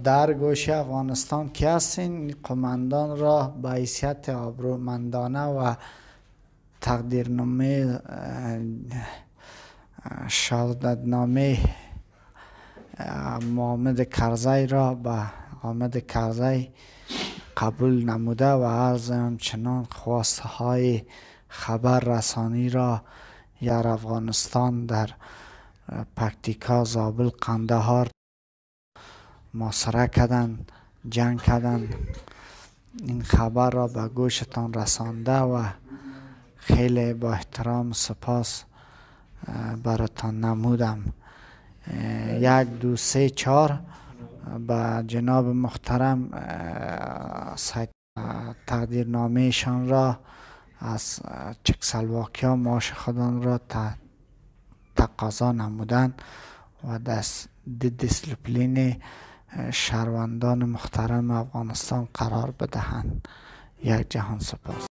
در گوشه افغانستان که هستین قماندان را به حیثیت آبرومندانه و تقدیرنامه شهادتنامه محمد کرزی را به حامد کرزی قبول نموده و عرض همچنان خواسته های خبر رسانی را یار افغانستان در پکتیکا، زابل، قندهار محاصره کردن، جنگ کردن، این خبر را به گوشتان رسانده و خیلی با احترام سپاس براتان نمودم. 1 2 3 4 به جناب محترم تقدیرنامه شان را از چکسلواکیا معاش خودان را تقاضا نمودن و دست دیسپلین شهروندان محترم افغانستان قرار بدهند. یک جهان سپاس.